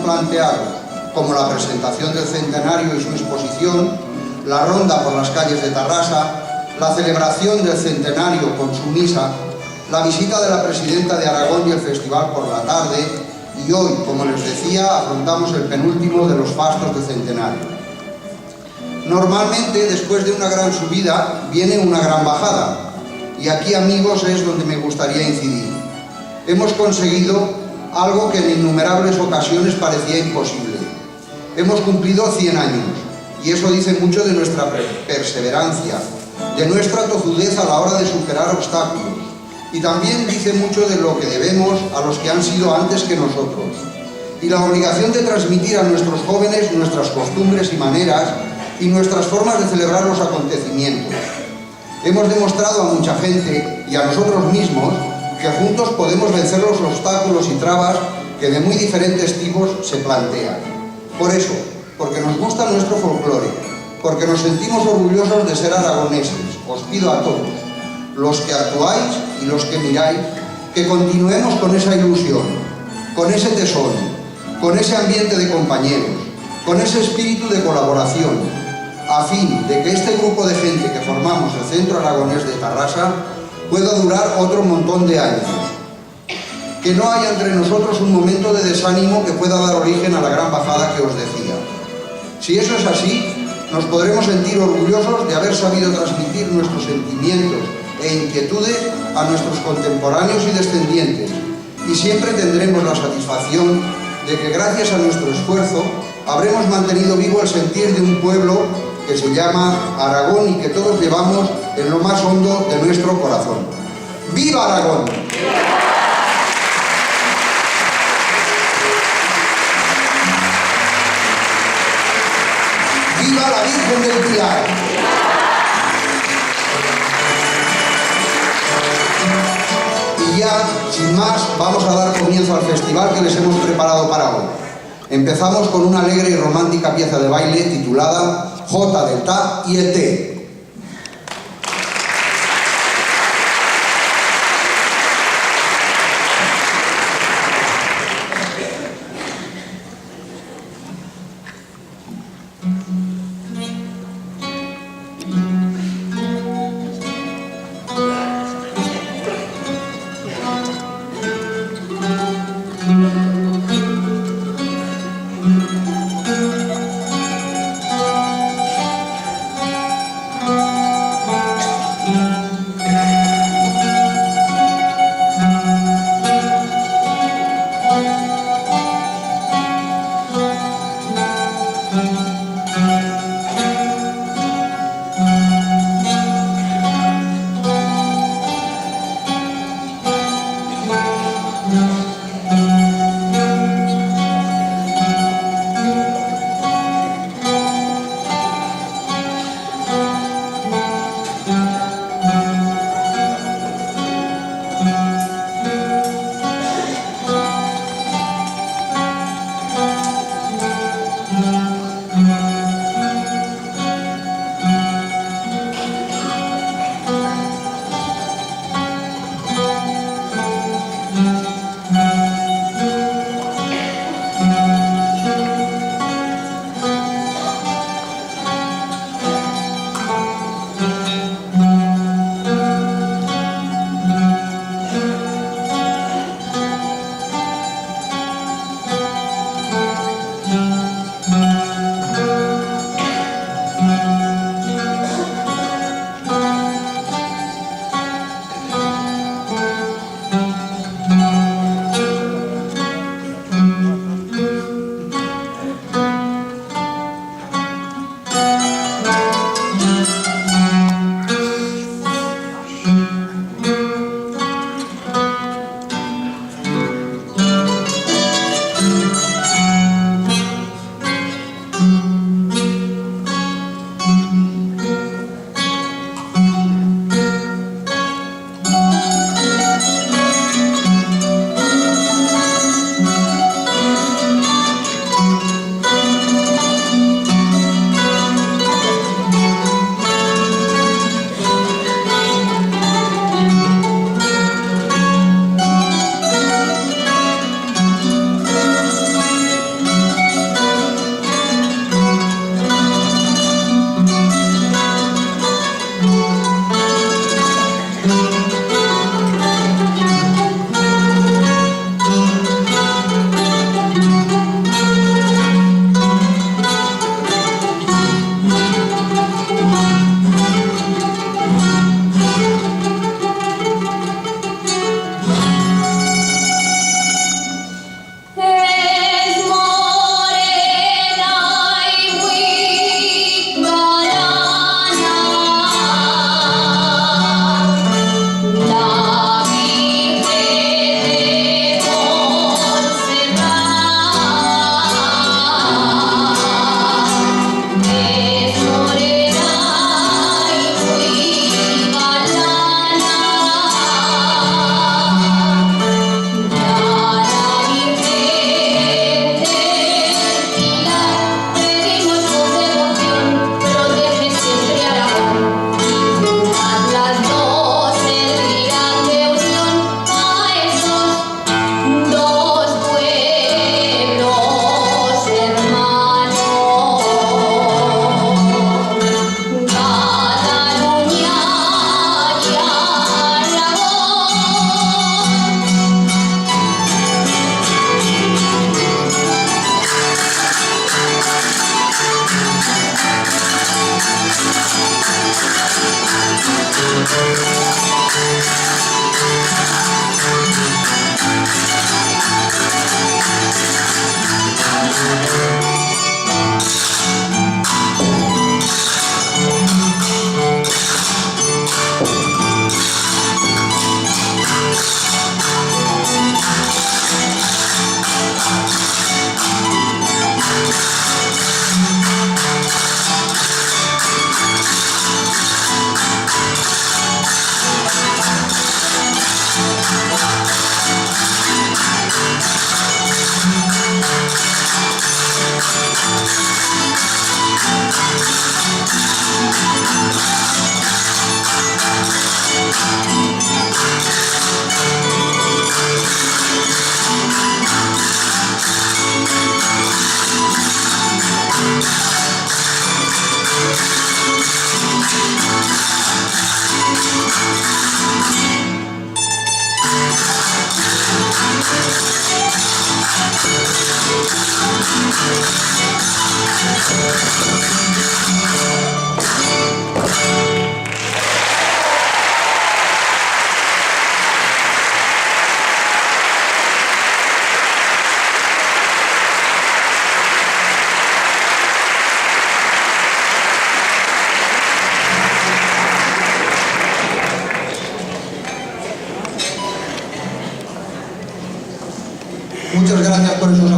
planteados, como la presentación del centenario y su exposición, la ronda por las calles de Tarrasa, la celebración del centenario con su misa, la visita de la presidenta de Aragón y el festival por la tarde, y hoy, como les decía, afrontamos el penúltimo de los fastos de centenario. Normalmente, después de una gran subida, viene una gran bajada, y aquí, amigos, es donde me gustaría incidir. Hemos conseguido algo que en innumerables ocasiones parecía imposible. Hemos cumplido 100 años, y eso dice mucho de nuestra perseverancia, de nuestra tozudez a la hora de superar obstáculos, y también dice mucho de lo que debemos a los que han sido antes que nosotros, y la obligación de transmitir a nuestros jóvenes nuestras costumbres y maneras y nuestras formas de celebrar los acontecimientos. Hemos demostrado a mucha gente y a nosotros mismos que juntos podemos vencer los obstáculos y trabas que de muy diferentes tipos se plantean. Por eso, porque nos gusta nuestro folclore, porque nos sentimos orgullosos de ser aragoneses, os pido a todos, los que actuáis y los que miráis, que continuemos con esa ilusión, con ese tesón, con ese ambiente de compañeros, con ese espíritu de colaboración, a fin de que este grupo de gente que formamos el Centro Aragonés de Tarrasa pueda durar otro montón de años. Que no haya entre nosotros un momento de desánimo que pueda dar origen a la gran bajada que os decía. Si eso es así, nos podremos sentir orgullosos de haber sabido transmitir nuestros sentimientos e inquietudes a nuestros contemporáneos y descendientes, y siempre tendremos la satisfacción de que gracias a nuestro esfuerzo habremos mantenido vivo el sentir de un pueblo que se llama Aragón y que todos llevamos en lo más hondo de nuestro corazón. ¡Viva Aragón! ¡Viva la Virgen del Pilar! Y ya, sin más, vamos a dar comienzo al festival que les hemos preparado para hoy. Empezamos con una alegre y romántica pieza de baile titulada Jota del Ta y el Te. Muchas gracias por esos aplausos.